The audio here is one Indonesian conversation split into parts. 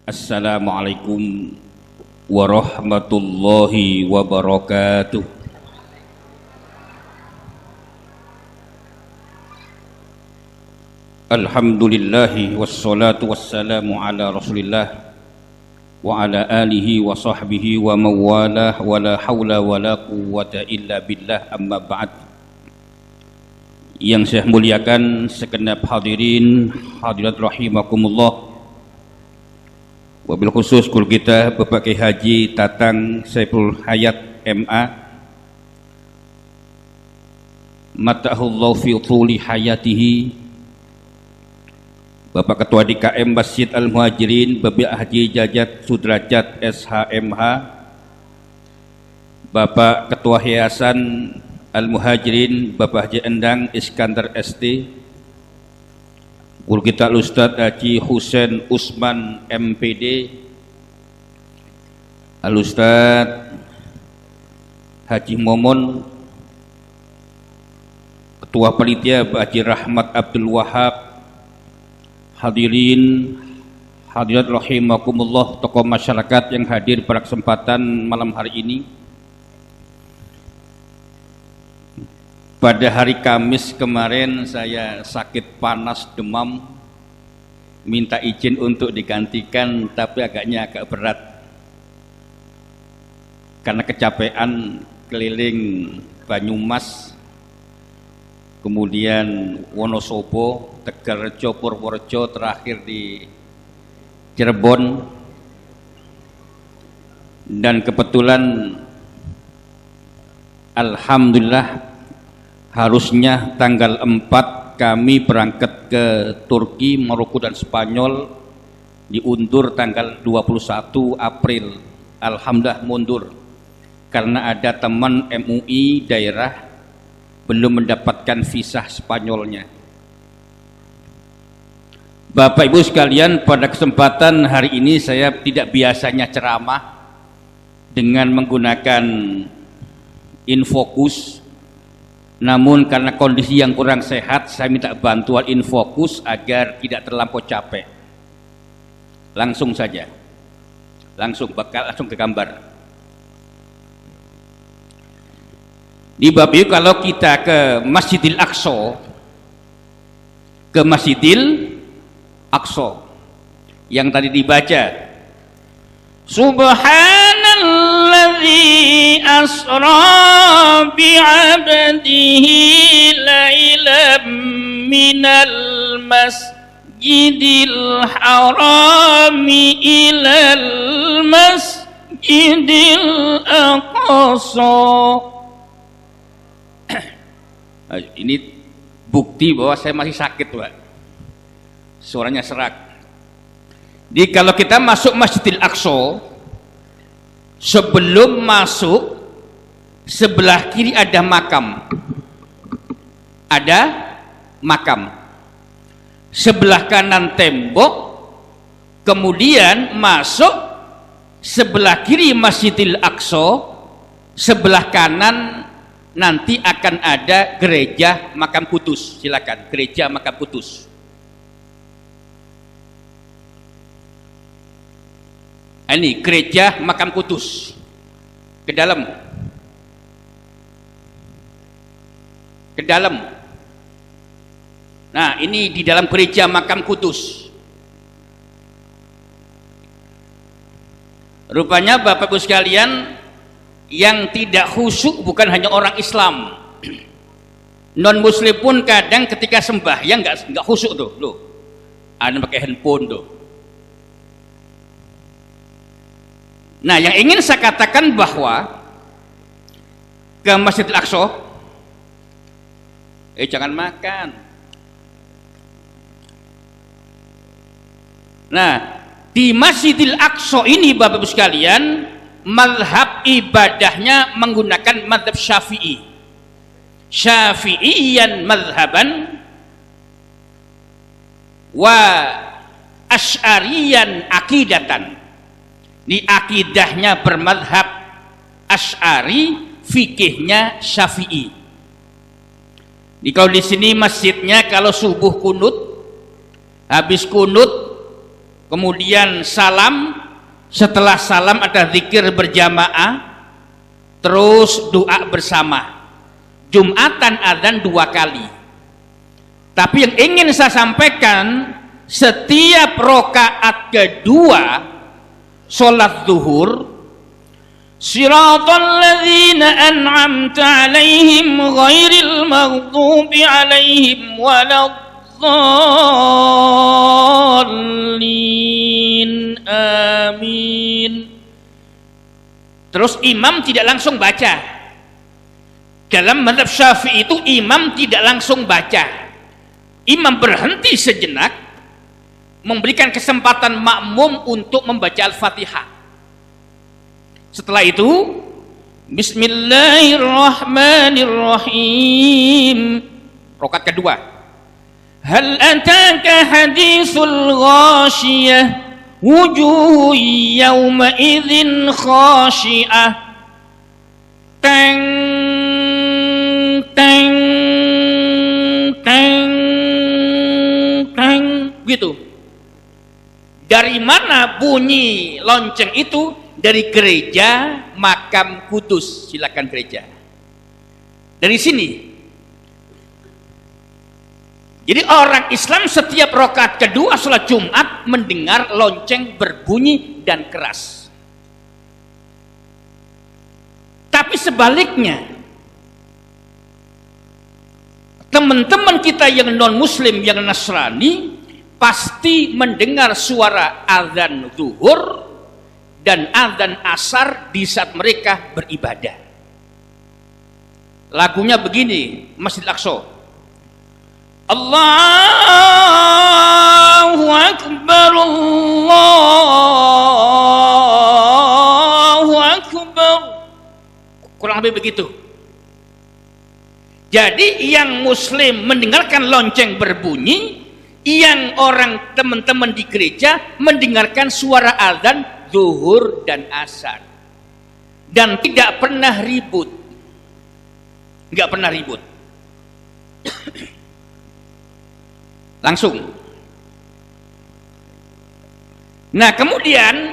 Assalamualaikum warahmatullahi wabarakatuh. Alhamdulillahi wassalatu wassalamu ala rasulillah wa ala alihi wa sahbihi wa mawalah wa la hawla wa la quwwata illa billah, amma ba'd. Yang saya muliakan segenap hadirin hadirat rahimakumullah, wabil khusus guru kita Bapak Kiai Haji Tatang Saiful Hayat MA, mata'ahullahu fi tuli hayatihi, Bapak Ketua DKM Masjid Al-Muhajirin Bapak Haji Jajat Sudrajat SHMH, Bapak Ketua Yayasan Al-Muhajirin Bapak Haji Endang Iskandar ST, guru kita Ustadz Haji Husain Usman MPD, Al-Ustadz Haji Momon, Ketua Panitia Haji Rahmat Abdul Wahab, hadirin hadirat rahimakumullah, tokoh masyarakat yang hadir pada kesempatan malam hari ini. Pada hari Kamis kemarin saya sakit panas demam, minta izin untuk digantikan, tapi agak berat karena kecapean keliling Banyumas, kemudian Wonosobo, Tegalrejo, Purworejo, terakhir di Cirebon. Dan kebetulan alhamdulillah harusnya tanggal 4 kami berangkat ke Turki, Maroko dan Spanyol, diundur tanggal 21 April. Alhamdulillah mundur karena ada teman MUI daerah belum mendapatkan visa Spanyolnya. Bapak Ibu sekalian, pada kesempatan hari ini saya tidak biasanya ceramah dengan menggunakan Infokus, namun karena kondisi yang kurang sehat saya minta bantuan Infokus agar tidak terlampau capek. Langsung saja, langsung ke gambar. Di bab itu kalau kita ke Masjidil Aqsa, yang tadi dibaca, Subhanalladzi asra bi'abdihi lailam minal masjidil harami ilal masjidil aqsa. Ini bukti bahwa saya masih sakit, Pak. Suaranya serak. Jadi kalau kita masuk Masjidil Aqsa, sebelum masuk sebelah kiri ada makam. Sebelah kanan tembok, kemudian masuk sebelah kiri Masjidil Aqsa, sebelah kanan nanti akan ada gereja Makam Kudus. Silakan, gereja Makam Kudus. Ini gereja Makam Kudus. Ke dalam. Nah, ini di dalam gereja Makam Kudus. Rupanya Bapak Ibu sekalian, yang tidak khusyuk bukan hanya orang Islam, non Muslim pun kadang ketika sembahyang nggak khusyuk tuh, loh. Ada pakai handphone tuh. Nah, yang ingin saya katakan bahwa ke Masjidil Aqsa, jangan makan. Nah, di Masjidil Aqsa ini Bapak Ibu sekalian, mazhab ibadahnya menggunakan mazhab Syafi'i. Syafi'iyan mazhaban wa Asy'ariyan akidatan. Di akidahnya bermadhab Asy'ari, fikihnya Syafi'i. Kalau di sini masjidnya kalau subuh kunut, habis kunut kemudian salam, setelah salam ada zikir berjamaah, terus doa bersama. Jumatan adzan 2 kali. Tapi yang ingin saya sampaikan, setiap rakaat kedua sholat zuhur, siratal ladzina an'amta alaihim ghairil maghdubi alaihim waladdallin, amin. Terus imam tidak langsung baca. Dalam mazhab Syafi'i itu imam tidak langsung baca. Imam berhenti sejenak, memberikan kesempatan makmum untuk membaca Al-Fatihah. Setelah itu, Bismillahirrahmanirrahim. Rakaat kedua. Hal ataka haditsul ghashiyah wujuh yawma idzin khashi'ah teng teng teng teng, gitu. Dari mana bunyi lonceng itu? Dari gereja Makam Kudus. Silakan gereja. Dari sini. Jadi orang Islam setiap rakaat kedua sholat Jumat mendengar lonceng berbunyi dan keras. Tapi sebaliknya, teman-teman kita yang non muslim, yang Nasrani, pasti mendengar suara azan zuhur dan azan asar di saat mereka beribadah. Lagunya begini, Masjid Al-Aqsa. Allahu Akbar, Allahu Akbar. Kurang lebih begitu. Jadi yang muslim mendengarkan lonceng berbunyi, yang orang teman-teman di gereja mendengarkan suara azan zuhur dan asar. Dan tidak pernah ribut. Enggak pernah ribut. Langsung. Nah, kemudian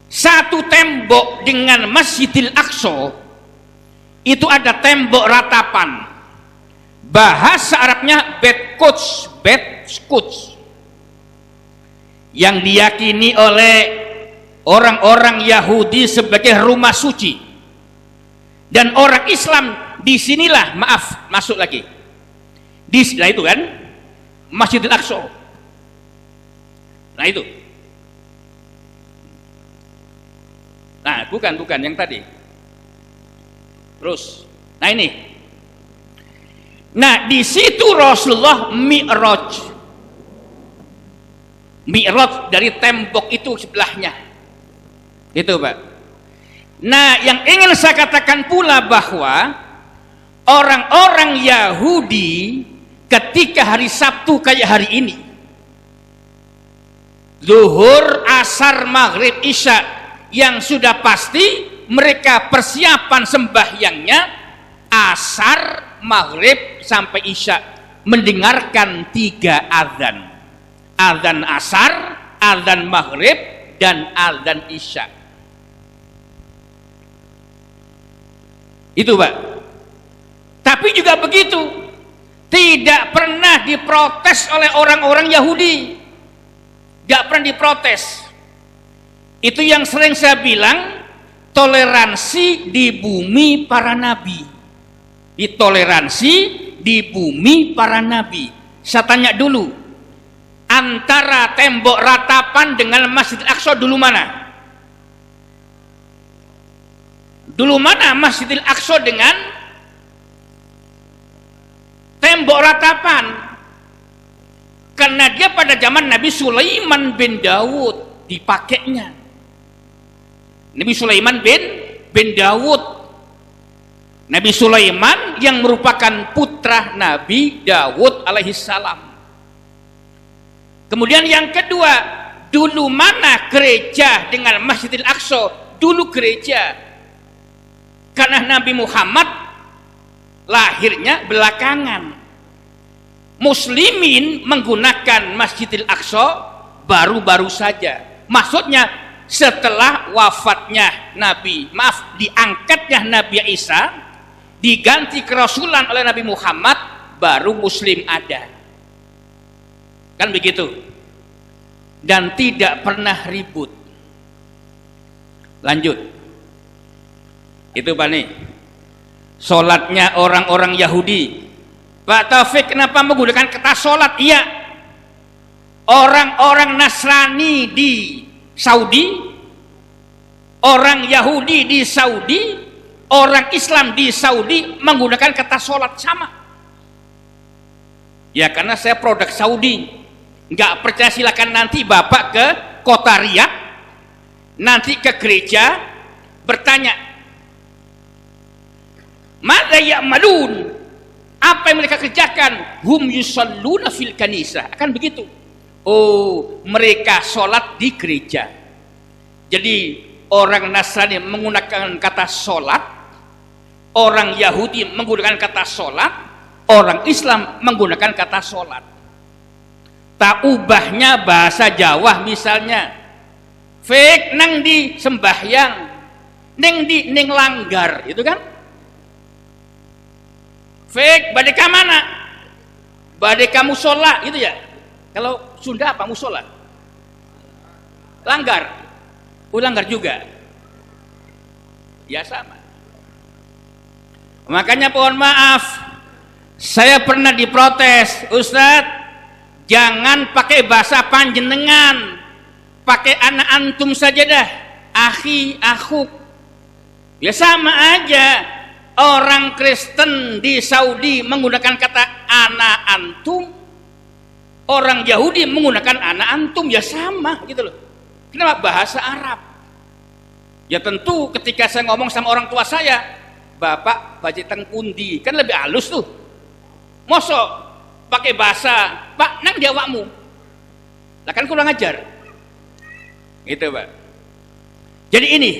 satu tembok dengan Masjidil Aqsa itu ada tembok ratapan. Bahasa Arabnya Bet Quds, yang diyakini oleh orang-orang Yahudi sebagai rumah suci. Dan orang Islam disinilah, maaf, masuk lagi. Nah itu kan Masjidil Aqsa. Nah itu. Nah, bukan yang tadi. Terus. Nah ini. Nah, di situ Rasulullah Mi'raj dari tembok itu sebelahnya. Itu, Pak. Nah, yang ingin saya katakan pula bahwa orang-orang Yahudi ketika hari Sabtu kayak hari ini, zuhur, asar, maghrib, isya, yang sudah pasti mereka persiapan sembahyangnya asar, maghrib sampai isya, mendengarkan 3 azan. Azan asar, azan maghrib, dan azan isya. Itu, Pak. Tapi juga begitu, tidak pernah diprotes oleh orang-orang Yahudi. Tidak pernah diprotes. Itu yang sering saya bilang, toleransi di bumi para nabi. Ditoleransi di bumi para nabi. Saya tanya dulu, antara tembok ratapan dengan Masjid Al-Aqsa dulu mana? Dulu mana Masjidil Aqsa dengan tembok ratapan? Karena dia pada zaman Nabi Sulaiman bin Daud dipakainya. Nabi Sulaiman bin Daud. Nabi Sulaiman yang merupakan putra Nabi Daud alaihissalam. Kemudian yang kedua, dulu mana gereja dengan Masjidil Aqsa? Dulu gereja. Karena Nabi Muhammad lahirnya belakangan. Muslimin menggunakan Masjidil Aqsa baru-baru saja. Maksudnya setelah wafatnya diangkatnya Nabi Isa, diganti kerasulan oleh Nabi Muhammad, baru Muslim ada. Kan begitu. Dan tidak pernah ribut. Lanjut. Itu Pak nih. Sholatnya orang-orang Yahudi. Pak Taufik kenapa menggunakan kata sholat? Iya. Orang-orang Nasrani di Saudi, orang Yahudi di Saudi, orang Islam di Saudi menggunakan kata sholat sama. Ya karena saya produk Saudi. Nggak percaya silakan nanti Bapak ke kota Riyadh, nanti ke gereja, bertanya, "Madza ya'malun?" Apa yang mereka kerjakan? "Hum yusalluna fil kanisa." Akan begitu. Oh, mereka sholat di gereja. Jadi orang Nasrani menggunakan kata sholat, orang Yahudi menggunakan kata sholat, orang Islam menggunakan kata sholat. Tak ubahnya bahasa Jawa misalnya, fake nang di sembahyang, neng langgar, itu kan? Fake badeka mana? Badeka musola, itu ya. Kalau Sunda apa musola? Langgar. Langgar juga. Ya sama. Makanya mohon maaf, saya pernah diprotes, Ustadz, jangan pakai bahasa panjenengan, pakai anak antum saja dah, akhi, akhuk. Ya sama aja. Orang Kristen di Saudi menggunakan kata anak antum, orang Yahudi menggunakan anak antum, ya sama gitu loh. Kenapa? Bahasa Arab. Ya tentu ketika saya ngomong sama orang tua saya, Bapak baca teng pundi, kan lebih halus tuh. Mosok pakai bahasa Pak nang di awakmu, lah kan kurang ajar gitu Pak. Jadi ini,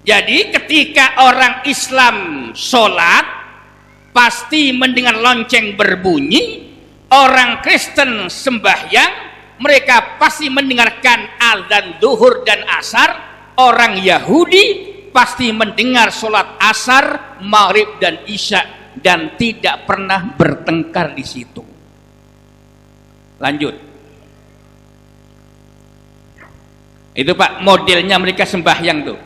jadi ketika orang Islam sholat pasti mendengar lonceng berbunyi, orang Kristen sembahyang mereka pasti mendengarkan azan duhur dan asar, orang Yahudi pasti mendengar sholat asar, maghrib dan isya, dan tidak pernah bertengkar di situ. Lanjut. Itu Pak modelnya mereka sembahyang tuh.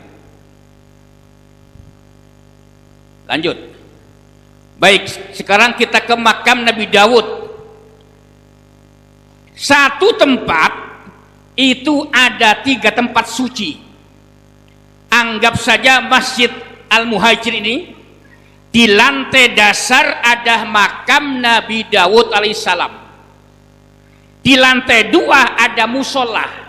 Lanjut. Baik, sekarang kita ke makam Nabi Daud. Satu tempat itu ada 3 tempat suci. Anggap saja Masjid Al-Muhajir ini, di lantai dasar ada makam Nabi Daud alaihissalam. Di lantai 2 ada musola.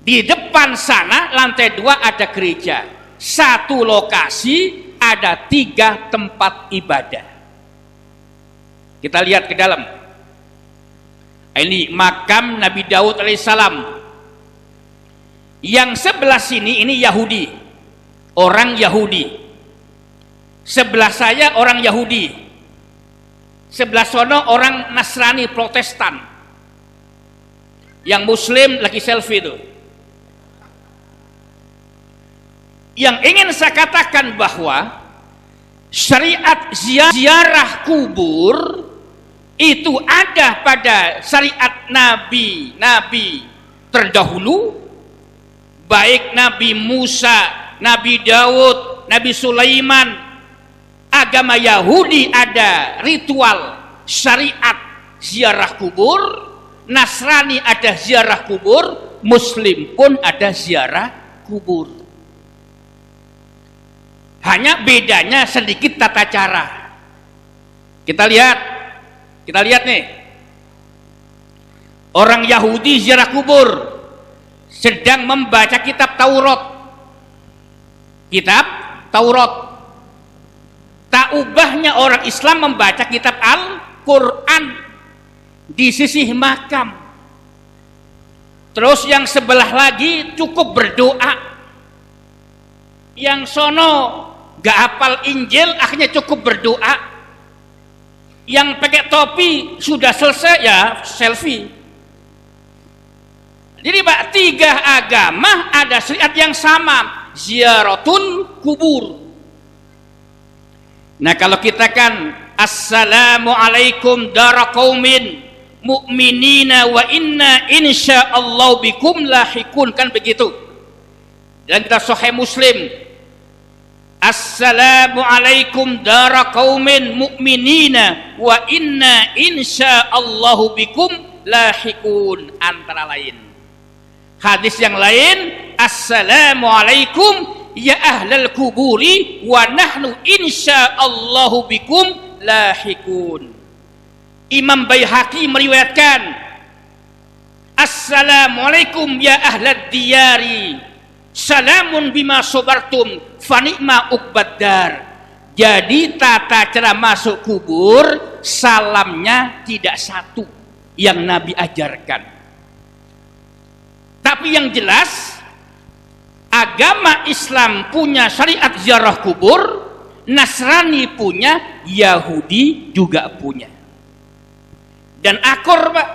Di depan sana lantai 2 ada gereja. Satu lokasi ada 3 tempat ibadah. Kita lihat ke dalam. Ini makam Nabi Daud alaihissalam. Yang sebelah sini ini Yahudi, orang Yahudi. Sebelah saya orang Yahudi, sebelah sono orang Nasrani Protestan. Yang Muslim lagi selfie itu. Yang ingin saya katakan bahwa syariat ziarah kubur itu ada pada syariat nabi-nabi terdahulu, baik Nabi Musa, Nabi Daud, Nabi Sulaiman. Agama Yahudi ada ritual syariat ziarah kubur, Nasrani ada ziarah kubur, Muslim pun ada ziarah kubur. Hanya bedanya sedikit tata cara. Kita lihat nih. Orang Yahudi ziarah kubur sedang membaca kitab Taurat. Kitab Taurat. Tak ubahnya orang Islam membaca kitab Al-Quran di sisi makam. Terus yang sebelah lagi cukup berdoa. Yang sono gak hafal Injil akhirnya cukup berdoa. yang pakai topi sudah selesai ya selfie. Jadi Pak, 3 agama ada syariat yang sama, ziaratun kubur. Nah kalau kita kan assalamualaikum dara qaumin mu'minina wa inna insyaallah bikum lahikun, kan begitu. Dan kita Sahih Muslim, assalamualaikum dara qaumin mu'minina wa inna insyaallah bikum lahikun, antara lain. Hadis yang lain, assalamualaikum ya ahlal kuburi wa nahnu insyaallahu bikum lahikun. Imam Baihaqi meriwayatkan, assalamualaikum ya ahlad diyari salamun bima sabartum fa ni'ma uqbaddar. Jadi tata cara masuk kubur salamnya tidak satu yang Nabi ajarkan, tapi yang jelas agama Islam punya syariat ziarah kubur, Nasrani punya, Yahudi juga punya. Dan akor Pak,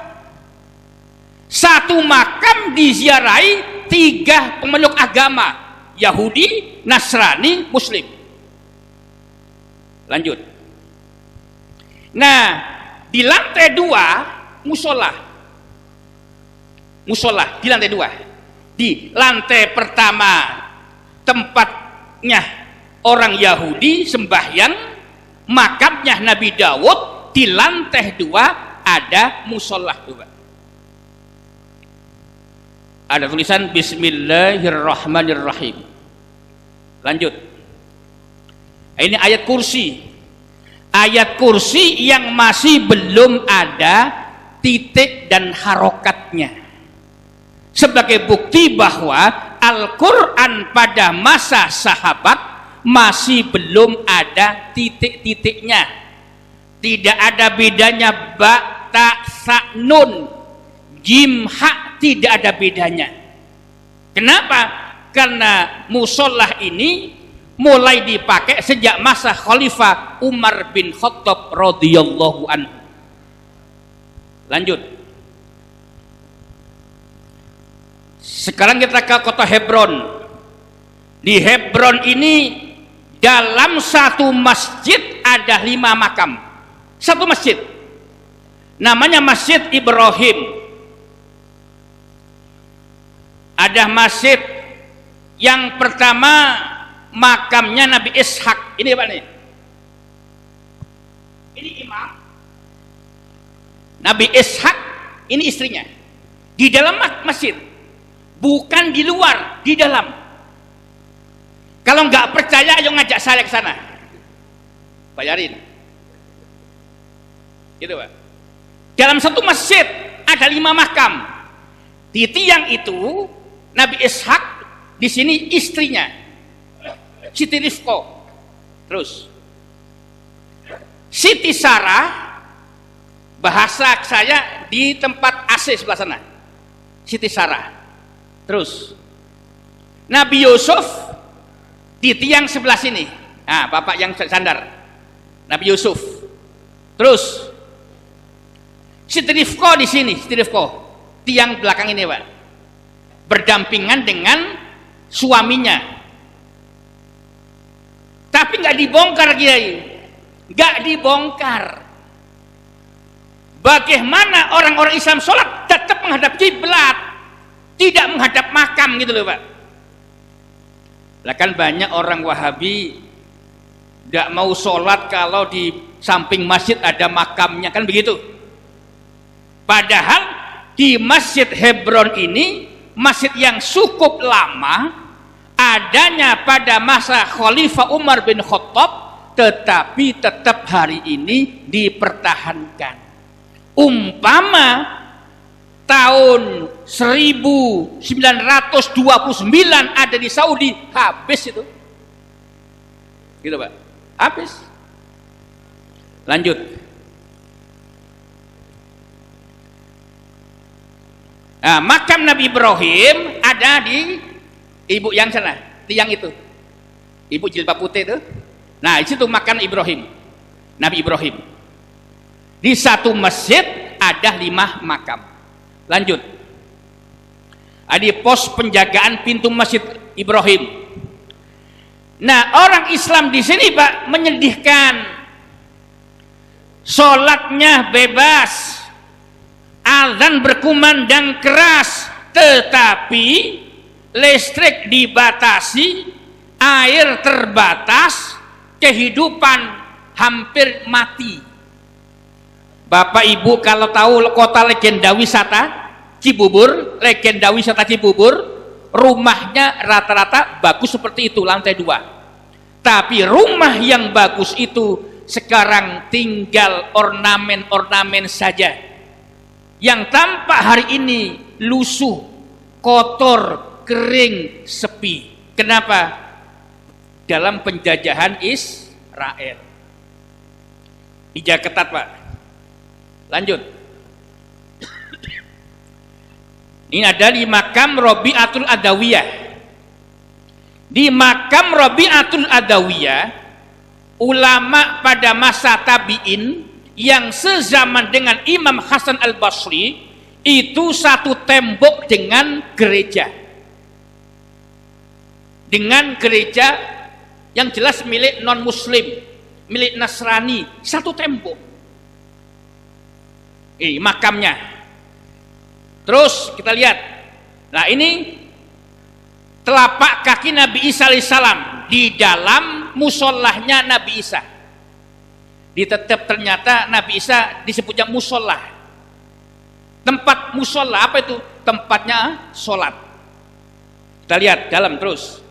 satu makam diziarahi 3 pemeluk agama, Yahudi, Nasrani, Muslim. Lanjut. Nah di lantai 2 musola di lantai 2. Di lantai pertama tempatnya orang Yahudi sembahyang, makamnya Nabi Daud. Di lantai 2 ada musola juga. Ada tulisan Bismillahirrahmanirrahim. Lanjut. Ini ayat kursi. Ayat kursi yang masih belum ada titik dan harokatnya, sebagai bukti bahwa Al-Quran pada masa sahabat masih belum ada titik-titiknya. Tidak ada bedanya ba, ta, sa, nun, jim, ha, tidak ada bedanya. Kenapa? Karena musolah ini mulai dipakai sejak masa Khalifah Umar bin Khattab radhiyallahu anhu. Lanjut. Sekarang kita ke kota Hebron. Di Hebron ini dalam satu masjid ada 5 makam. Satu masjid. Namanya Masjid Ibrahim. Ada masjid yang pertama makamnya Nabi Ishak. Ini Pak nih. Ini imam. Nabi Ishak, ini istrinya. Di dalam masjid. Bukan di luar, di dalam. Kalau nggak percaya, ayo ngajak saya ke sana. Bayarin. Gitu Pak. Dalam satu masjid ada 5 makam. Di tiang itu Nabi Ishak, di sini istrinya Siti Rifqo. Terus Siti Sarah, bahasa saya di tempat AC sebelah sana. Siti Sarah. Terus Nabi Yusuf di tiang sebelah sini. Nah, bapak yang sandar Nabi Yusuf. Terus Siti Rifqo di sini, Siti Rifqo tiang belakang ini Pak, berdampingan dengan suaminya. Tapi nggak dibongkar Kiai, nggak dibongkar. Bagaimana orang-orang Islam sholat tetap menghadap kiblat, tidak menghadap makam gitu loh Pak. Lah kan banyak orang Wahabi nggak mau sholat kalau di samping masjid ada makamnya, kan begitu. Padahal di Masjid Hebron ini, masjid yang cukup lama, adanya pada masa Khalifah Umar bin Khattab, tetapi tetap hari ini dipertahankan. Umpama tahun 1929 ada di Saudi, habis itu. Gitu Pak, habis. Lanjut. Nah, makam Nabi Ibrahim ada di ibu yang sana, tiang itu, ibu jilbab putih itu. Nah, di situ makam Ibrahim, Nabi Ibrahim. Di satu masjid ada 5 makam. Lanjut. Ada pos penjagaan pintu Masjid Ibrahim. Nah, orang Islam di sini Pak menyedihkan. Sholatnya bebas, azan berkumandang keras, tetapi listrik dibatasi, air terbatas, kehidupan hampir mati. Bapak Ibu kalau tahu kota legenda wisata Cibubur, legenda wisata Cibubur, rumahnya rata-rata bagus seperti itu, lantai 2. Tapi rumah yang bagus itu sekarang tinggal ornamen-ornamen saja, yang tampak hari ini lusuh, kotor, kering, sepi. Kenapa? Dalam penjajahan Israel. Dijaga ketat Pak. Lanjut. Ini ada di makam Rabi'atul Adawiyah. Di makam Rabi'atul Adawiyah, ulama pada masa tabi'in yang sezaman dengan Imam Hasan Al-Basri, itu satu tembok dengan gereja. Dengan gereja yang jelas milik non-muslim, milik Nasrani, satu tembok. Makamnya. Terus kita lihat. Nah, ini telapak kaki Nabi Isa alaihissalam di dalam musolahnya Nabi Isa. Ditetap ternyata Nabi Isa disebutnya musolah. Tempat musolah apa itu? Tempatnya sholat. Kita lihat dalam terus.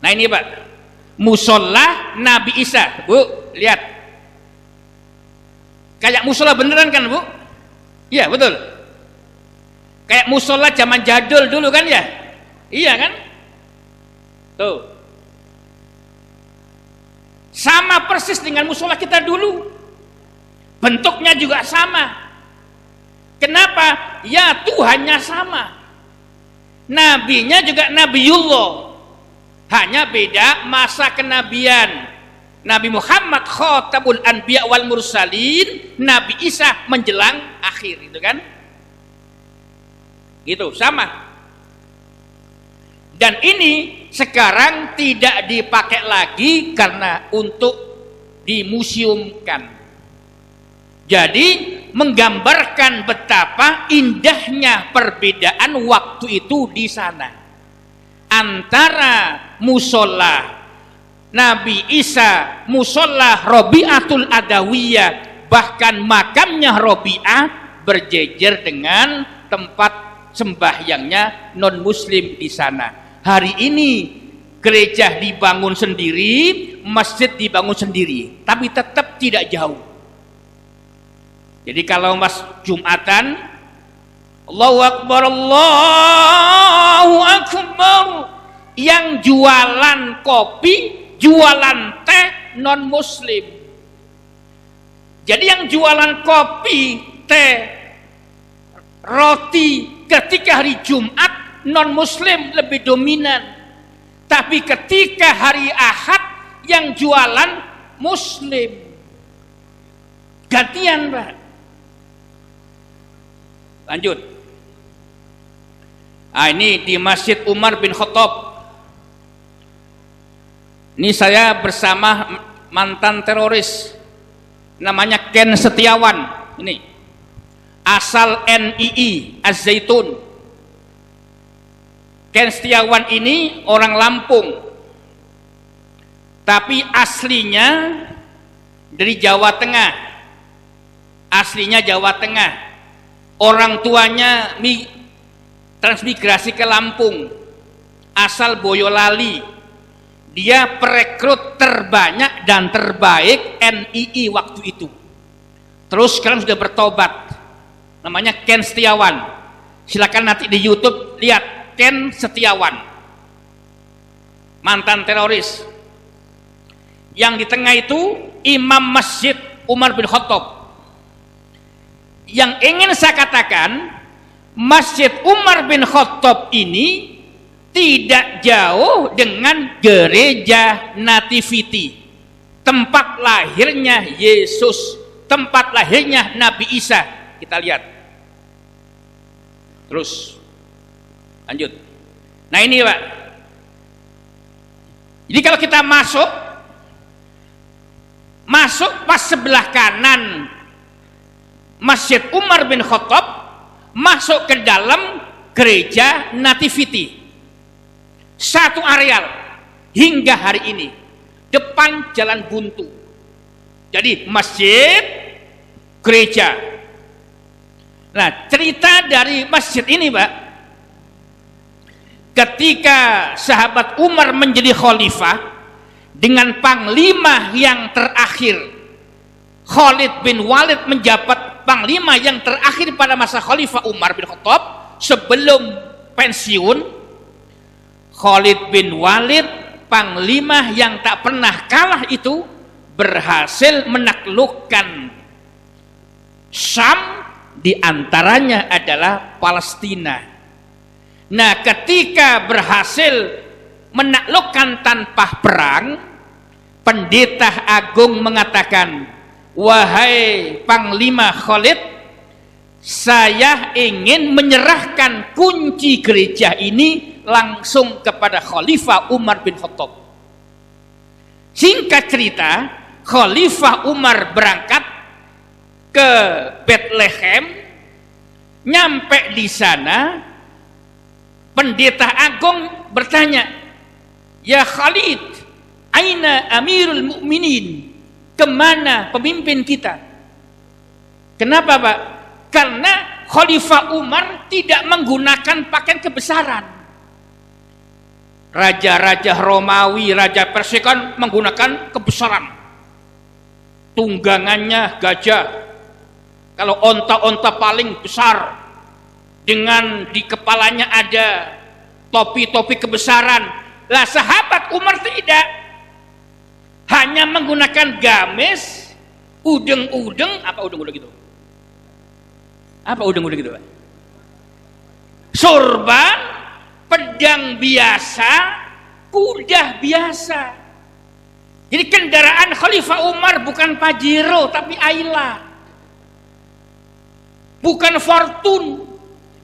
Nah ini Pak, musolah Nabi Isa. Bu, lihat. Kayak musolah beneran kan Bu? Iya betul. Kayak musola zaman jadul dulu kan ya? Iya kan? Tuh. Sama persis dengan musola kita dulu. Bentuknya juga sama. Kenapa? Ya Tuhannya sama. Nabinya juga Nabiullah. Hanya beda masa kenabian. Nabi Muhammad khatabul anbiya wal mursalin, Nabi Isa menjelang akhir, itu kan? Gitu, sama. Dan ini sekarang tidak dipakai lagi karena untuk dimuseumkan. Jadi menggambarkan betapa indahnya perbedaan waktu itu di sana antara musola Nabi Isa, musola Rabi'atul Adawiyah, bahkan makamnya Rabi'ah berjejer dengan tempat sembahyangnya non muslim di sana. Hari ini gereja dibangun sendiri, masjid dibangun sendiri, tapi tetap tidak jauh. Jadi kalau mas Jumatan, Allahu Akbar, Allahu Akbar, yang jualan kopi, jualan teh non muslim. Jadi yang jualan kopi, teh, roti ketika hari Jumat non muslim lebih dominan. Tapi ketika hari Ahad yang jualan muslim. Gantian Pak. Lanjut. Nah, ini di Masjid Umar bin Khattab. Ini saya bersama mantan teroris namanya Ken Setiawan. Ini asal NII Az-Zaitun. Ken Setiawan ini orang Lampung, tapi aslinya dari Jawa Tengah. Aslinya Jawa Tengah. Orang tuanya transmigrasi ke Lampung, asal Boyolali. Dia perekrut terbanyak dan terbaik NII waktu itu. Terus sekarang sudah bertobat. Namanya Ken Setiawan. Silakan nanti di YouTube lihat Ken Setiawan. Mantan teroris. Yang di tengah itu Imam Masjid Umar bin Khattab. Yang ingin saya katakan, Masjid Umar bin Khattab ini tidak jauh dengan gereja Nativity, tempat lahirnya Yesus tempat lahirnya Nabi Isa. Kita lihat terus lanjut. Nah ini Pak, jadi kalau kita masuk pas sebelah kanan Masjid Umar bin Khattab, masuk ke dalam gereja Nativity, satu areal hingga hari ini, depan Jalan Buntu. Jadi masjid, gereja. Nah cerita dari masjid ini Pak, ketika sahabat Umar menjadi khalifah dengan panglima yang terakhir, Khalid bin Walid menjabat panglima yang terakhir pada masa Khalifah Umar bin Khattab sebelum pensiun. Khalid bin Walid, panglima yang tak pernah kalah itu, berhasil menaklukkan Syam, diantaranya adalah Palestina. Nah ketika berhasil menaklukkan tanpa perang, pendeta agung mengatakan, wahai Panglima Khalid, saya ingin menyerahkan kunci gereja ini langsung kepada Khalifah Umar bin Khattab. Singkat cerita, Khalifah Umar berangkat ke Bethlehem. Nyampe di sana, pendeta agung bertanya, ya Khalid, aina Amirul Mukminin? Kemana pemimpin kita? Kenapa Pak? Karena Khalifah Umar tidak menggunakan pakaian kebesaran. Raja-raja Romawi, raja Persia kan menggunakan kebesaran. Tunggangannya gajah. Kalau onta-onta paling besar, dengan di kepalanya ada topi-topi kebesaran. Lah sahabat Umar tidak, hanya menggunakan gamis, udeng-udeng. Apa udeng-udeng gitu? Apa udeng-udeng gitu Pak? Sorban, pedang biasa, kuda biasa. Jadi kendaraan Khalifah Umar bukan Pajero tapi Ayla, bukan Fortune,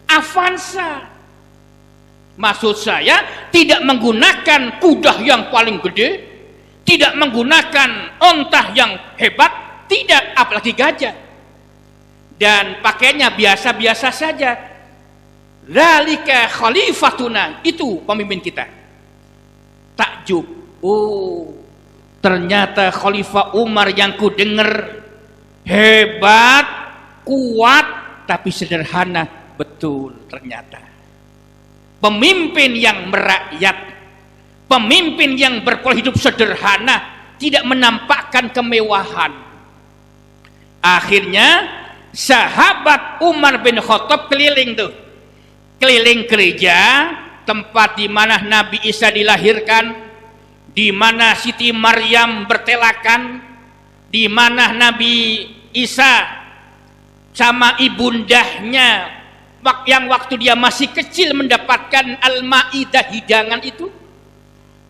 Avanza. Maksud saya tidak menggunakan kuda yang paling gede, tidak menggunakan onta yang hebat, tidak, apalagi gajah. Dan pakainya biasa-biasa saja. Dzalika khalifatuna, itu pemimpin kita. Takjub. Oh, ternyata Khalifah Umar yang ku dengar hebat, kuat, tapi sederhana. Betul ternyata. Pemimpin yang merakyat, pemimpin yang berpola hidup sederhana, tidak menampakkan kemewahan. Akhirnya sahabat Umar bin Khattab keliling tuh, keliling gereja, tempat di mana Nabi Isa dilahirkan, di mana Siti Maryam bertelakan, di mana Nabi Isa sama ibundahnya yang waktu dia masih kecil mendapatkan Al-Maidah, hidangan itu.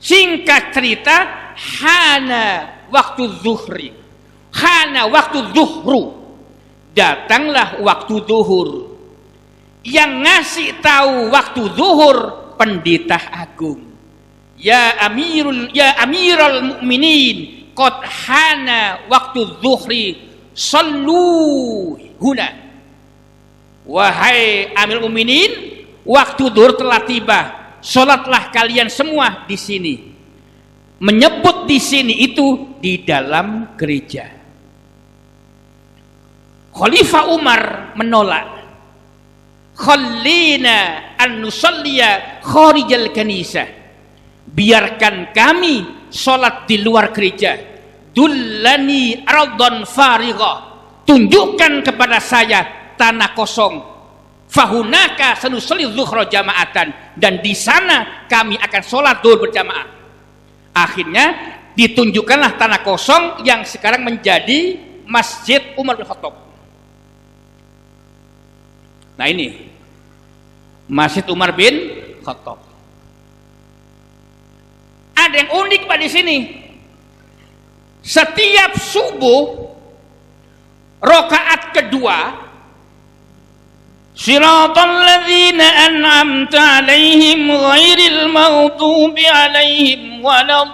Singkat cerita, hana waktu zuhri, hana waktu zuhru, datanglah waktu zuhur. Yang ngasih tahu waktu zuhur pendeta agung. Ya Amirul Mukminin, qad hana waktu zuhri, sallu huna. Wahai Amirul Mukminin, waktu zuhur telah tiba. Salatlah kalian semua di sini. Menyebut di sini itu di dalam gereja. Khalifah Umar menolak. Khallina an nusalliya kharijal kanisah. Biarkan kami salat di luar gereja. Dullani ardhan farigha. Tunjukkan kepada saya tanah kosong. Fahunaka sanusalli zuhra jama'atan, dan di sana kami akan sholat zuhur berjamaah. Akhirnya ditunjukkanlah tanah kosong yang sekarang menjadi Masjid Umar bin Khattab. Nah ini Masjid Umar bin Khattab. Ada yang unik Pak di sini. Setiap subuh Rakaat kedua, Shiratal ladzina an'amta 'alaihim ghairil maghdubi 'alaihim waladdallin.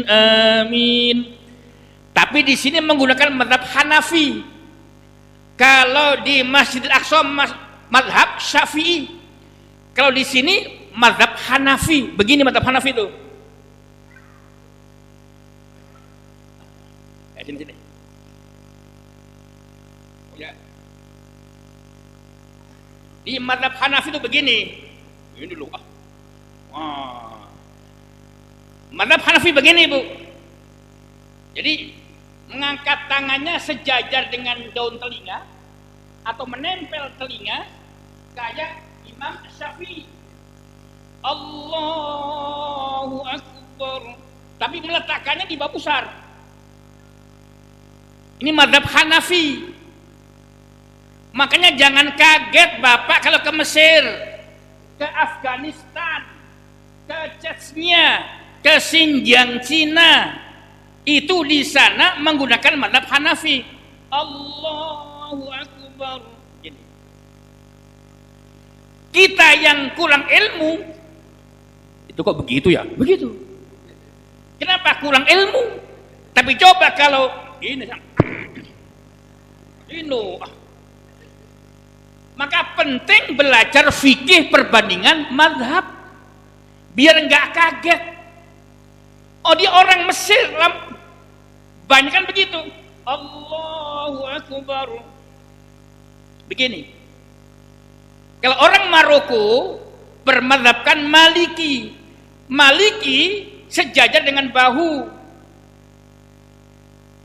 Amin. Tapi di sini menggunakan mazhab Hanafi. Kalau di Masjidil Aqsa mazhab Syafi'i. Kalau di sini mazhab Hanafi. Begini mazhab Hanafi itu. Sini. Ya. Di mazhab Hanafi itu begini. Ini dulu. Mazhab Hanafi begini, Bu. Jadi mengangkat tangannya sejajar dengan daun telinga atau menempel telinga kayak Imam Syafi'i. Allahu Akbar. Tapi meletakkannya di bawah pusar. Ini mazhab Hanafi. Makanya jangan kaget Bapak kalau ke Mesir, ke Afghanistan, ke Chechnya, ke Xinjiang Cina, itu di sana menggunakan mazhab Hanafi. Allahu Akbar. Gini. Kita yang kurang ilmu, itu kok begitu ya? Begitu. Kenapa kurang ilmu? Tapi coba kalau ini, maka penting belajar fikih perbandingan mazhab biar nggak kaget. Oh, dia orang Mesir, banyak kan begitu. Allahu Akbar. Begini. Kalau orang Maroko bermadzhabkan Maliki. Maliki sejajar dengan bahu.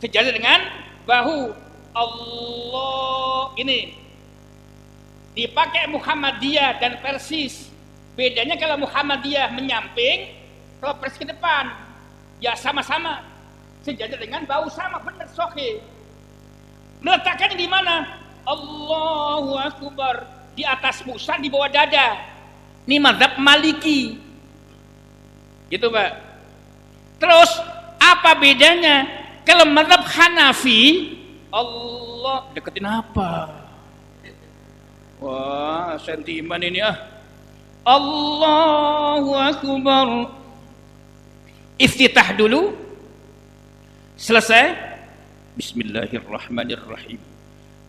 Sejajar dengan bahu. Allah ini dipakai Muhammadiyah dan Persis. Bedanya kalau Muhammadiyah menyamping, kalau Persis ke depan, ya sama-sama sejajar dengan bahu, sama benar sahih. Meletakkannya di mana? Allahu Akbar, di atas pusar, di bawah dada. Ini mazhab Maliki, gitu Pak. Terus apa bedanya? Kalau mazhab Hanafi, Allah deketin apa? Wah, sentimen ini ah. Allahu Akbar. Iftitah dulu. Selesai. Bismillahirrahmanirrahim.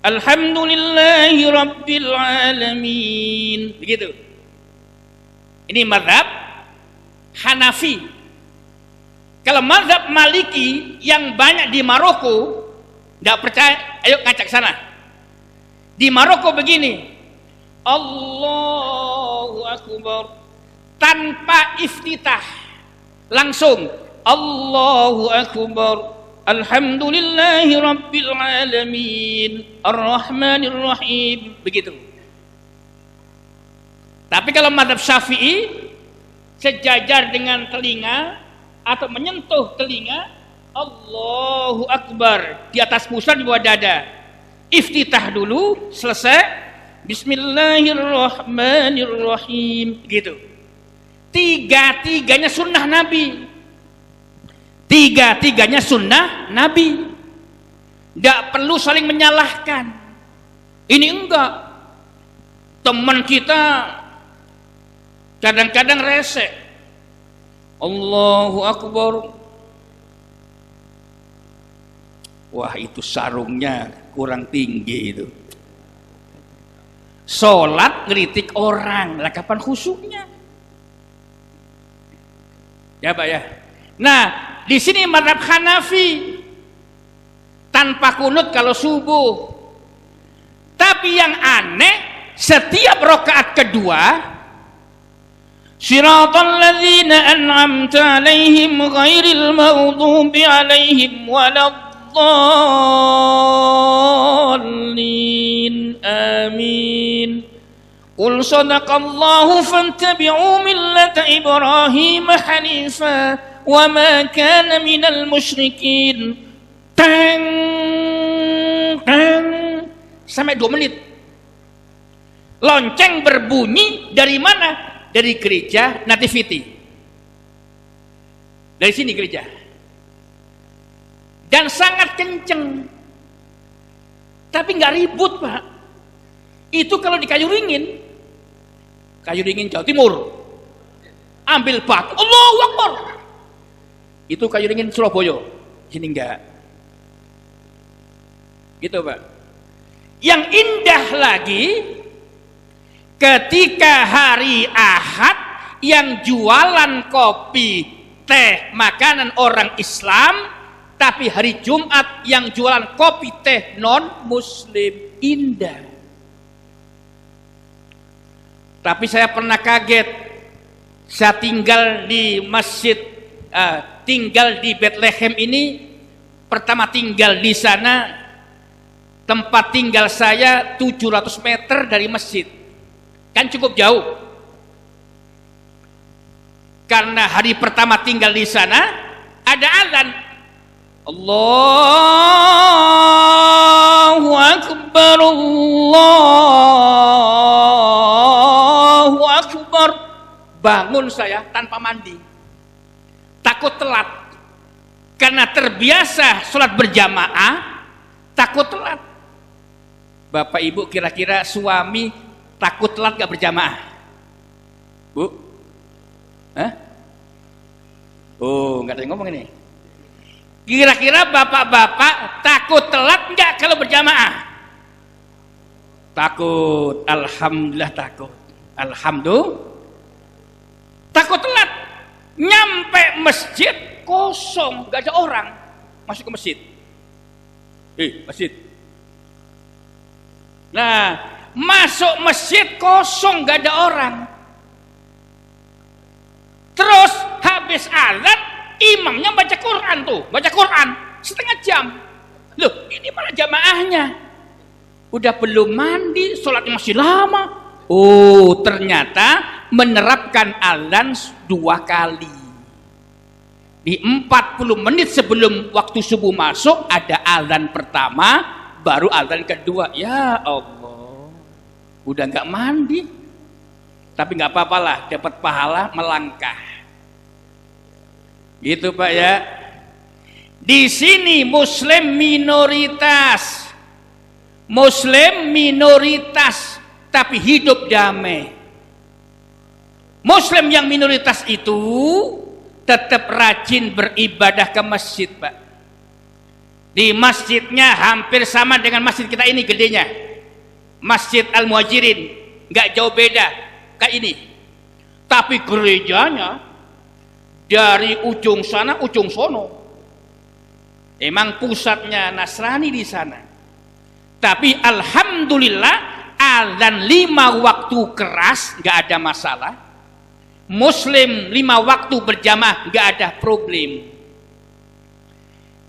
Alhamdulillahi Rabbil Alamin. Begitu. Ini mazhab Hanafi. Kalau mazhab Maliki yang banyak di Maroko, tidak percaya, ayo ngacak sana. Di Maroko begini, Allahu Akbar, tanpa iftitah, langsung Allahu Akbar, Alhamdulillahi Rabbil Alamin, Ar-Rahmanir Rahim, begitu. Tapi kalau mazhab Syafi'i sejajar dengan telinga atau menyentuh telinga, Allahu Akbar, di atas pusar, di bawah dada. Iftitah dulu, selesai. Bismillahirrahmanirrahim, gitu. Tiga-tiganya sunnah Nabi. Tiga-tiganya sunnah Nabi. Nggak perlu saling menyalahkan. Ini enggak. Teman kita kadang-kadang resek. Allahu Akbar. Wah, itu sarungnya kurang tinggi itu. Sholat ngeritik orang, lah kapan khusyuknya? Ya Pak ya. Nah, di sini mazhab Hanafi tanpa kunut kalau subuh. Tapi yang aneh, setiap rakaat kedua, Shiratal ladzina an'amta 'alaihim ghairil maghdubi 'alaihim waladdallin. Amin. Qul sadaqallahu fattabi'u millata Ibrahim hanifa wa ma kana minal musyrikin. Teng teng sampai 2 menit. Lonceng berbunyi dari mana? Dari gereja Nativity. Dari sini gereja. dan sangat kenceng, tapi nggak ribut Pak. Itu kalau di Kayu Ringin Jawa Timur, ambil batu, Allahu Akbar. Itu Kayu Ringin Surabaya, sini enggak. Gitu Pak. Yang indah lagi ketika hari Ahad yang jualan kopi, teh, makanan orang Islam, tapi hari Jumat yang jualan kopi, teh non Muslim. Indah. Tapi saya pernah kaget. Saya tinggal di masjid, tinggal di Bethlehem ini. Pertama tinggal di sana, tempat tinggal saya 700 meter dari masjid. Kan cukup jauh. Karena hari pertama tinggal di sana, ada azan. Allahu Akbar, Allahu Akbar. Bangun saya tanpa mandi, takut telat karena terbiasa sholat berjamaah, takut telat. Bapak Ibu, kira-kira suami takut telat gak berjamaah? Bu? Hah? Oh, nggak ada yang ngomong ini. Kira-kira bapak-bapak takut telat nggak kalau berjamaah? Takut, alhamdulillah takut. Alhamdulillah. Takut telat. Nyampe masjid kosong, nggak ada orang. Masuk ke masjid. Masjid. Nah, masuk masjid kosong, nggak ada orang. Terus habis azan, imamnya baca Quran tuh, baca Quran setengah jam. Loh, ini malah jamaahnya udah belum mandi, sholatnya masih lama. Oh, ternyata menerapkan azan 2 kali. Di 40 menit sebelum waktu subuh masuk ada azan pertama, baru azan kedua. Ya Allah, udah nggak mandi, tapi nggak apa-apalah, dapat pahala melangkah. Gitu Pak ya. Di sini Muslim minoritas, tapi hidup damai. Muslim yang minoritas itu tetap rajin beribadah ke masjid Pak. Di masjidnya hampir sama dengan masjid kita ini gedenya, Masjid Al-Muhajirin, nggak jauh beda kayak ini. Tapi gerejanya dari ujung sana ujung sono. Emang pusatnya Nasrani di sana. Tapi alhamdulillah azan 5 waktu keras nggak ada masalah. Muslim 5 waktu berjamaah nggak ada problem.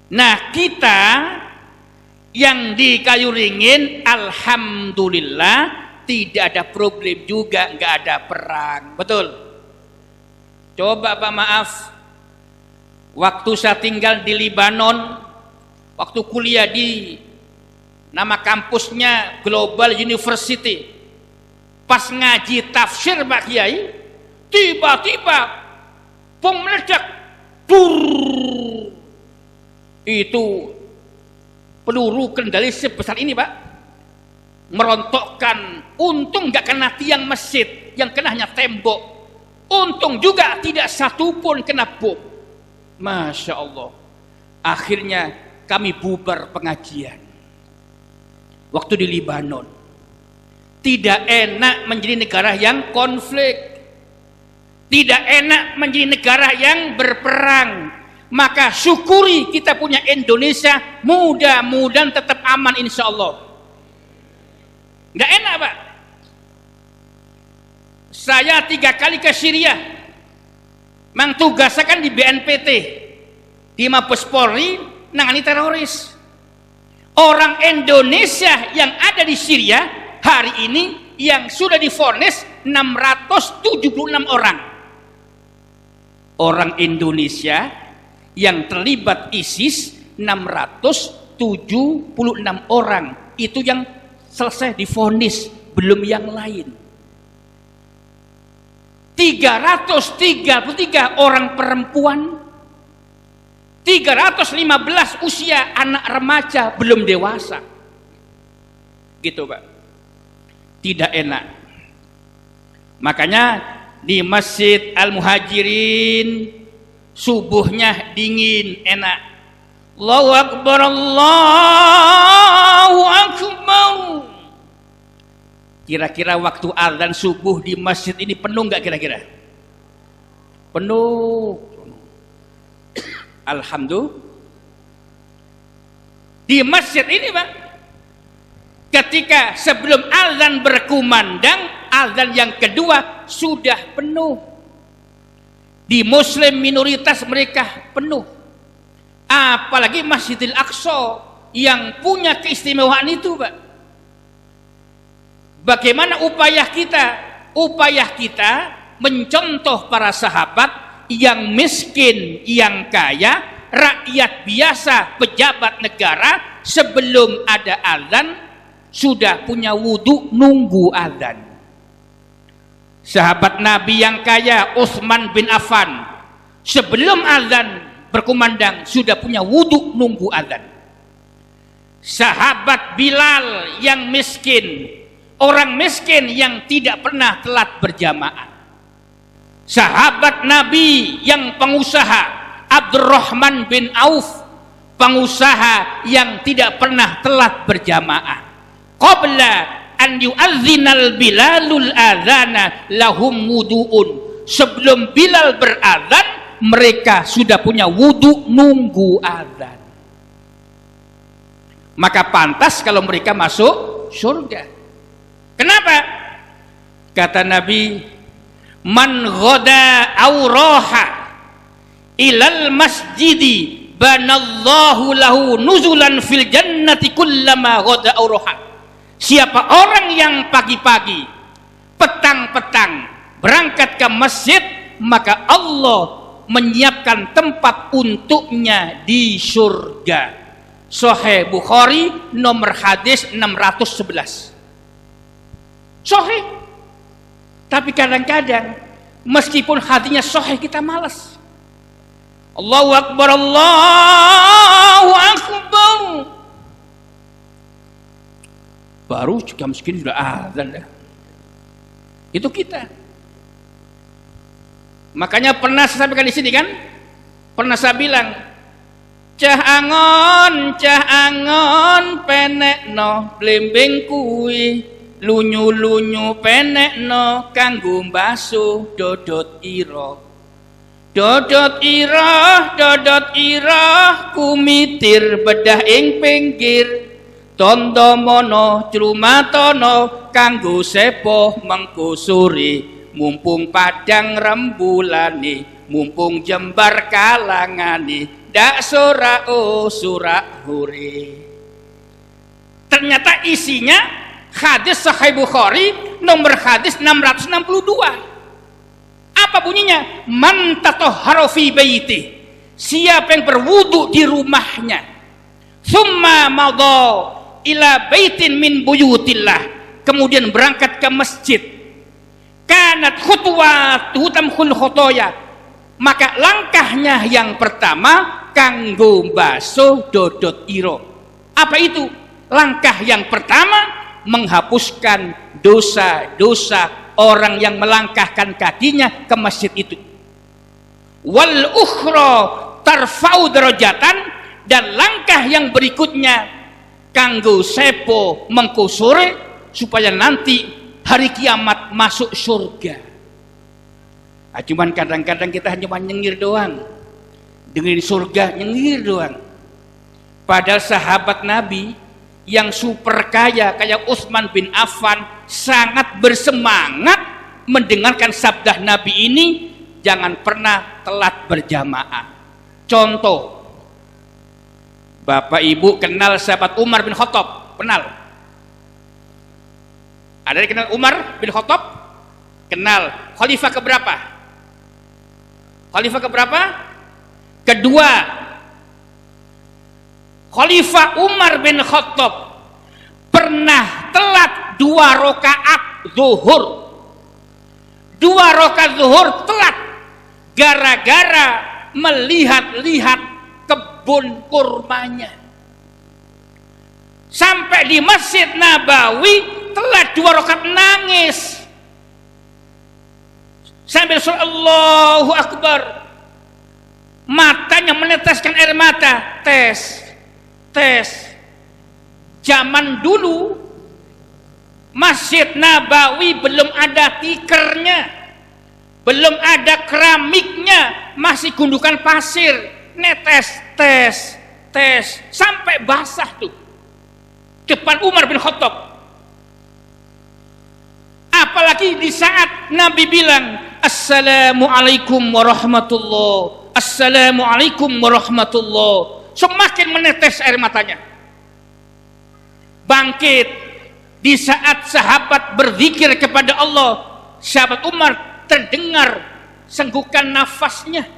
Nah, kita yang di Kayu Ringin alhamdulillah tidak ada problem juga, nggak ada perang. Betul. Coba Pak, maaf, waktu saya tinggal di Libanon, waktu kuliah di nama kampusnya Global University, pas ngaji tafsir Pak Kiai, tiba-tiba bom meledak, itu peluru kendali sebesar ini Pak, merontokkan. Untung nggak kena tiang masjid, yang kena hanya tembok. Untung juga tidak satupun kena bom. Masya Allah. Akhirnya kami bubar pengajian waktu di Libanon. Tidak enak menjadi negara yang konflik, tidak enak menjadi negara yang berperang. Maka syukuri kita punya Indonesia, mudah-mudahan tetap aman insya Allah. Nggak enak Pak. Saya 3 kali ke Syria, mang tugasnya kan di BNPT, di Mabes Polri, nangani teroris. Orang Indonesia yang ada di Syria hari ini yang sudah divonis 676 orang. Orang Indonesia yang terlibat ISIS 676 orang. Itu yang selesai divonis, belum yang lain. 333 orang perempuan, 315 usia anak remaja belum dewasa. Gitu Pak. Tidak enak. Makanya di Masjid Al-Muhajirin subuhnya dingin, enak. Allahu Akbar, Allahu Akbar. Kira-kira waktu azan subuh di masjid ini penuh nggak kira-kira? Penuh. Alhamdulillah. Di masjid ini Pak, ketika sebelum azan berkumandang, azan yang kedua sudah penuh. Di muslim minoritas mereka penuh. Apalagi Masjidil Aqsa yang punya keistimewaan itu Pak. Bagaimana upaya kita? Upaya kita mencontoh para sahabat yang miskin, yang kaya, rakyat biasa, pejabat negara, sebelum ada azan sudah punya wudu nunggu azan. Sahabat Nabi yang kaya Utsman bin Affan sebelum azan berkumandang sudah punya wudu nunggu azan. Sahabat Bilal yang miskin, orang miskin yang tidak pernah telat berjamaah. Sahabat Nabi yang pengusaha Abdurrahman bin Auf, pengusaha yang tidak pernah telat berjamaah. Qabla an yu'adzinal Bilalul adzana lahum wudu'un. Sebelum Bilal berazan, mereka sudah punya wudu nunggu azan. Maka pantas kalau mereka masuk surga. Kenapa? Kata Nabi, man ghada auraha ilal masjidi banallahu lahu nuzulan fil jannati kullama ghada auraha. Siapa orang yang pagi-pagi, petang-petang berangkat ke masjid, maka Allah menyiapkan tempat untuknya di surga. Sahih Bukhari nomor hadis 611. Sahih. Tapi kadang-kadang meskipun hadisnya sahih kita malas. Allahu Akbar, Allahu Akbar. Baru jam segini sudah azan. Itu kita. Makanya pernah saya sampaikan di sini kan? Pernah saya bilang, cah angon penekno blimbing kuwi, lunyu-lunyu penekno kanggo mbasuh dodot ira. Dodot ira kumitir bedah ing pinggir. Tondo mono crumatono kanggo sepoh mengkusuri, mumpung padang rembulane, mumpung jembar kalangane, dak sora sura huri. Ternyata isinya hadis Sahih Bukhari nomor hadis 662. Apa bunyinya? Man tatahhara fi baiti, siapa yang berwudu di rumahnya, summa madha ila baitin min buyutillah, kemudian berangkat ke masjid, kanat khutwatu tamkhul khotoya, maka langkahnya yang pertama kanggo basuh dodot iro. Apa itu? Langkah yang pertama menghapuskan dosa-dosa orang yang melangkahkan kakinya ke masjid itu. Wal ukhra tarfa'u darajatan, dan langkah yang berikutnya kanggo sepo mengkusure supaya nanti hari kiamat masuk surga. Nah, cuman kadang-kadang kita hanya nyengir doang, dengerin surga nyengir doang. Padahal sahabat Nabi yang super kaya kayak Utsman bin Affan sangat bersemangat mendengarkan sabda Nabi ini, jangan pernah telat berjamaah. Contoh, Bapak Ibu kenal sahabat Umar bin Khattab? Kenal? Ada yang kenal Umar bin Khattab? Kenal. Khalifah keberapa? Khalifah keberapa? Kedua. Khalifah Umar bin Khattab pernah telat 2 rakaat zuhur. 2 rakaat zuhur telat gara-gara melihat-lihat ke kebun kurmanya. Sampai di Masjid Nabawi telat 2 rakaat nangis sambil sholat Allahu Akbar, matanya meneteskan air mata. Tes. Zaman dulu Masjid Nabawi belum ada tikernya, belum ada keramiknya, masih gundukan pasir. Netes, tes sampai basah tuh depan Umar bin Khattab. Apalagi di saat Nabi bilang Assalamualaikum warahmatullah, Assalamualaikum warahmatullah, semakin menetes air matanya. Bangkit di saat sahabat berzikir kepada Allah, sahabat Umar terdengar senggukan nafasnya.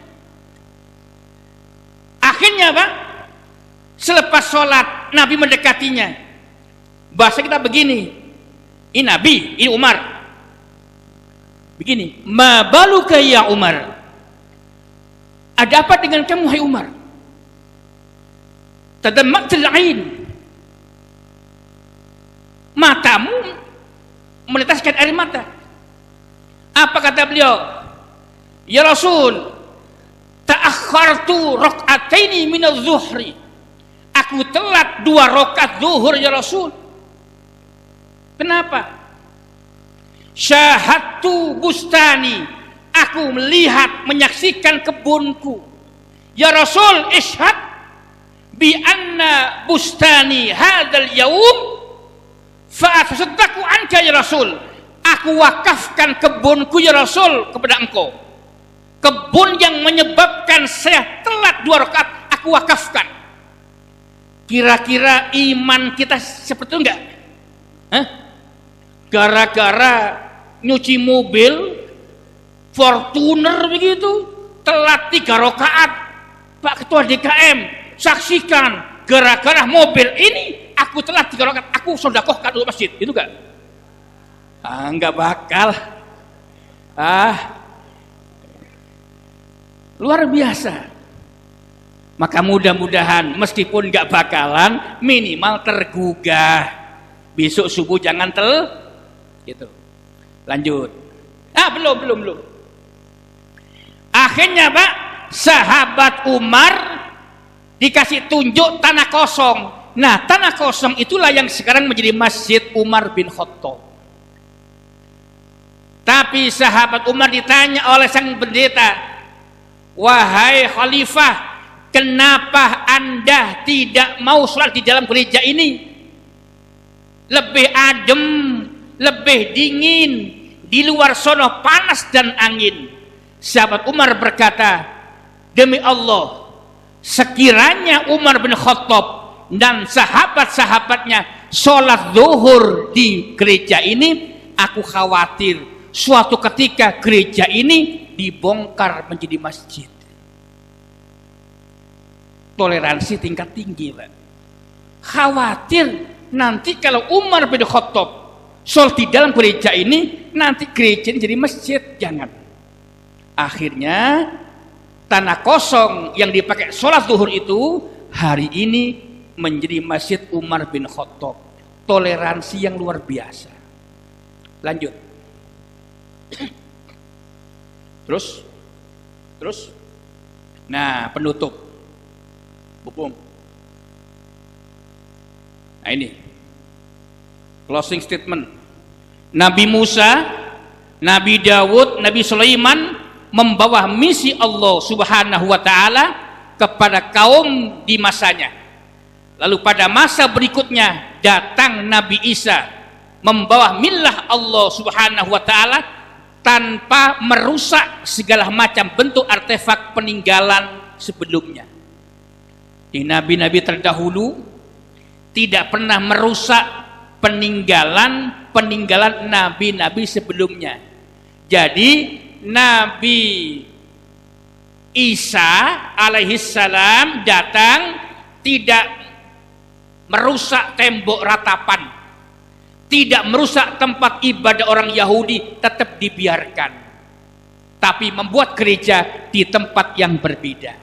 Akhirnya Pak, selepas sholat Nabi mendekatinya. Bahasa kita begini, ini Nabi, ini Umar. Begini, ma baluka ya Umar? Ada apa dengan kamu hai Umar? Tadammatul ain. Matamu meneteskan air mata. Apa kata beliau? Ya Rasul, ta'akhartu rak'ataini min adh-dhuhri. Aku telat 2 rakaat zuhur ya Rasul. Kenapa? Syahadtu bustani, aku melihat, menyaksikan kebunku. Ya Rasul, ishhad bi anna bustani hadzal yaum fa atasaddaqu anka ya Rasul. Aku wakafkan kebunku ya Rasul kepada engkau. Kebun yang menyebabkan saya telat 2 rakaat, aku wakafkan. Kira-kira iman kita seperti itu enggak? Hah? Gara-gara nyuci mobil Fortuner begitu telat 3 rakaat, Pak Ketua DKM saksikan, gara-gara mobil ini aku telat 3 rakaat, aku sedekahkan untuk masjid, itu enggak? Enggak bakal. Luar biasa. Maka mudah-mudahan meskipun enggak bakalan, minimal tergugah. Besok subuh jangan gitu. Lanjut. Belum. Akhirnya Pak, sahabat Umar dikasih tunjuk tanah kosong. Nah, tanah kosong itulah yang sekarang menjadi Masjid Umar bin Khattab. Tapi sahabat Umar ditanya oleh sang pendeta, wahai khalifah, kenapa Anda tidak mau sholat di dalam gereja ini? Lebih adem, lebih dingin, di luar sono panas dan angin. Sahabat Umar berkata, demi Allah, sekiranya Umar bin Khattab dan sahabat-sahabatnya sholat zuhur di gereja ini, aku khawatir suatu ketika gereja ini dibongkar menjadi masjid. Toleransi tingkat tinggi, Pak. Khawatir nanti kalau Umar bin Khattab sholat di dalam gereja ini, nanti gereja ini jadi masjid. Jangan. Akhirnya tanah kosong yang dipakai sholat zuhur itu hari ini menjadi Masjid Umar bin Khattab. Toleransi yang luar biasa. Lanjut. Terus. Nah, penutup. Bupung. Nah ini closing statement. Nabi Musa, Nabi Dawud, Nabi Sulaiman membawa misi Allah Subhanahu wa taala kepada kaum di masanya. Lalu pada masa berikutnya datang Nabi Isa membawa millah Allah Subhanahu wa taala tanpa merusak segala macam bentuk artefak peninggalan sebelumnya. Di nabi-nabi terdahulu tidak pernah merusak peninggalan nabi-nabi sebelumnya. Jadi Nabi Isa alaihissalam datang tidak merusak tembok ratapan, tidak merusak tempat ibadah orang Yahudi, tetap dibiarkan, tapi membuat gereja di tempat yang berbeda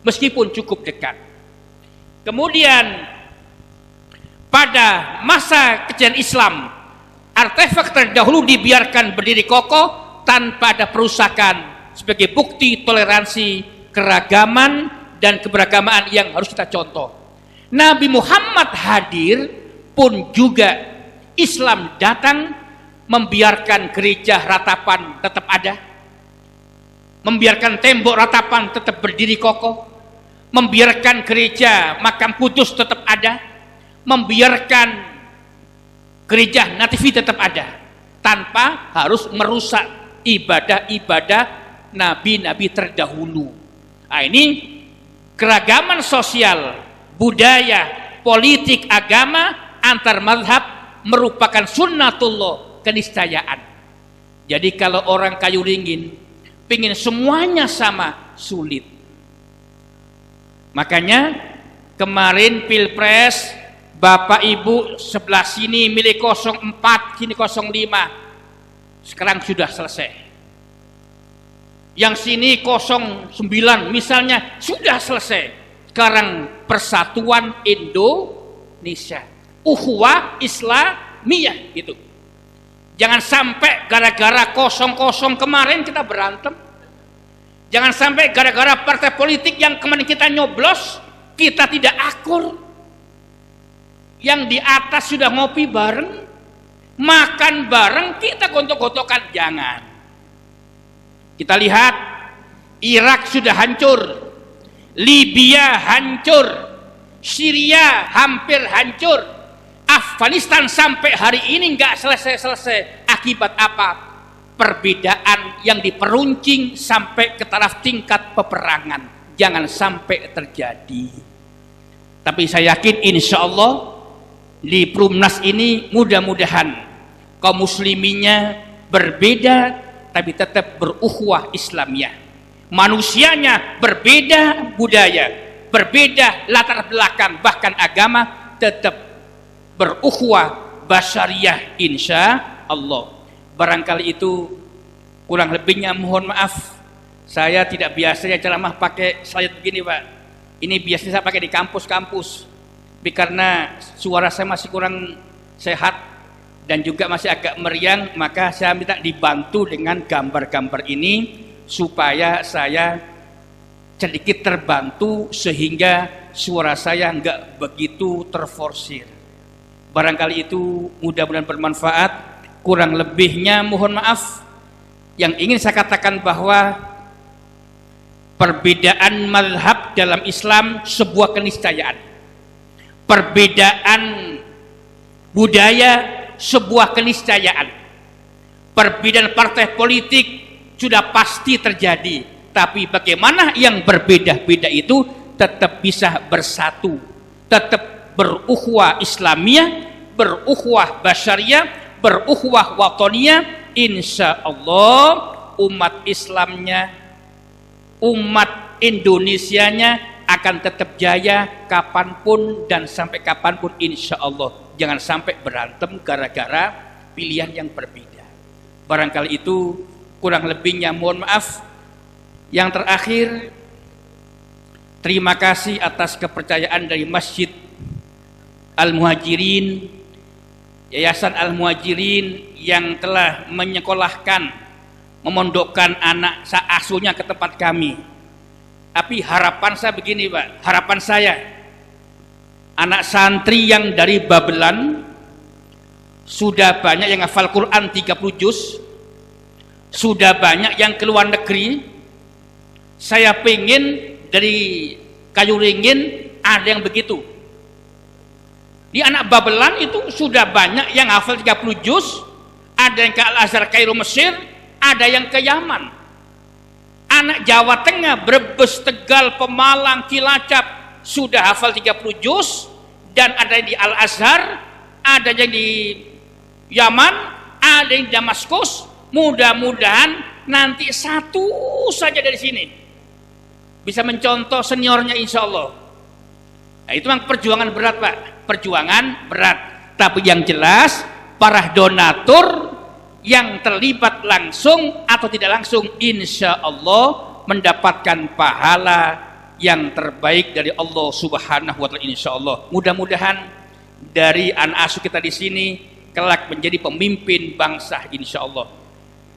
meskipun cukup dekat. Kemudian pada masa kejayaan Islam, artefak terdahulu dibiarkan berdiri kokoh tanpa ada perusakan sebagai bukti toleransi, keragaman dan keberagaman yang harus kita contoh. Nabi Muhammad hadir pun juga Islam datang, membiarkan gereja ratapan tetap ada, membiarkan tembok ratapan tetap berdiri kokoh, membiarkan gereja makam kudus tetap ada, membiarkan gereja nativi tetap ada, tanpa harus merusak ibadah-ibadah nabi-nabi terdahulu. Nah, ini keragaman sosial, budaya, politik, agama antar mazhab merupakan sunnatullah, keniscayaan. Jadi kalau orang kayu ringin pingin semuanya sama, sulit. Makanya kemarin Pilpres, Bapak Ibu sebelah sini milih 04, sini 05. Sekarang sudah selesai. Yang sini 09 misalnya sudah selesai. Sekarang persatuan Indonesia, ukhuwah Islamiyah gitu. Jangan sampai gara-gara 00 kemarin kita berantem. Jangan sampai gara-gara partai politik yang kemarin kita nyoblos, kita tidak akur. Yang di atas sudah ngopi bareng, makan bareng, kita gontok-gontokan. Jangan. Kita lihat Irak sudah hancur, Libya hancur, Syria hampir hancur, Afghanistan sampai hari ini nggak selesai-selesai. Akibat apa? Perbedaan yang diperuncing sampai ke taraf tingkat peperangan. Jangan sampai terjadi. Tapi saya yakin insya Allah di Perumnas ini mudah-mudahan kaum musliminnya berbeda tapi tetap berukhuwah Islamiyah. Manusianya berbeda budaya, berbeda latar belakang, bahkan agama, tetap berukhuwah basyariyah insya Allah. Barangkali itu kurang lebihnya mohon maaf. Saya tidak biasanya ceramah pakai slide begini Pak. Ini biasanya saya pakai di kampus-kampus. Tapi karena suara saya masih kurang sehat dan juga masih agak meriang, maka saya minta dibantu dengan gambar-gambar ini supaya saya sedikit terbantu sehingga suara saya enggak begitu terforsir. Barangkali itu mudah-mudahan bermanfaat. Kurang lebihnya mohon maaf. Yang ingin saya katakan bahwa perbedaan mazhab dalam Islam sebuah keniscayaan. Perbedaan budaya sebuah keniscayaan. Perbedaan partai politik sudah pasti terjadi. Tapi bagaimana yang berbeda-beda itu tetap bisa bersatu, tetap berukhuwah Islamiyah, berukhuwah basyariyah, berukhuwah watoniyah. Insya Allah umat Islamnya, umat Indonesianya akan tetap jaya kapanpun dan sampai kapanpun insya Allah. Jangan sampai berantem gara-gara pilihan yang berbeda. Barangkali itu kurang lebihnya mohon maaf. Yang terakhir, terima kasih atas kepercayaan dari Masjid Al-Muhajirin, Yayasan Al-Muhajirin yang telah menyekolahkan, memondokkan anak asuhnya ke tempat kami. Tapi harapan saya begini Pak, harapan saya anak santri yang dari Babelan sudah banyak yang hafal Quran 30 juz, sudah banyak yang keluar negeri. Saya pengen dari Kayu Ringin ada yang begitu. Di anak Babelan itu sudah banyak yang hafal 30 juz, ada yang ke Al-Azhar Kairo Mesir, ada yang ke Yaman. Anak Jawa Tengah, Brebes, Tegal, Pemalang, Cilacap sudah hafal 30 juz, dan ada yang di Al-Azhar, ada yang di Yaman, ada yang di Damaskus. Mudah-mudahan nanti satu saja dari sini bisa mencontoh seniornya insya Allah. Nah, itu memang perjuangan berat Pak, perjuangan berat. Tapi yang jelas para donatur yang terlibat langsung atau tidak langsung insya Allah mendapatkan pahala yang terbaik dari Allah Subhanahu wa taala insyaallah. Mudah-mudahan dari anak asuh kita di sini kelak menjadi pemimpin bangsa insyaallah.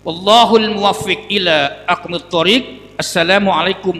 Wallahul muwaffiq ila aqwamit thoriq. Assalamualaikum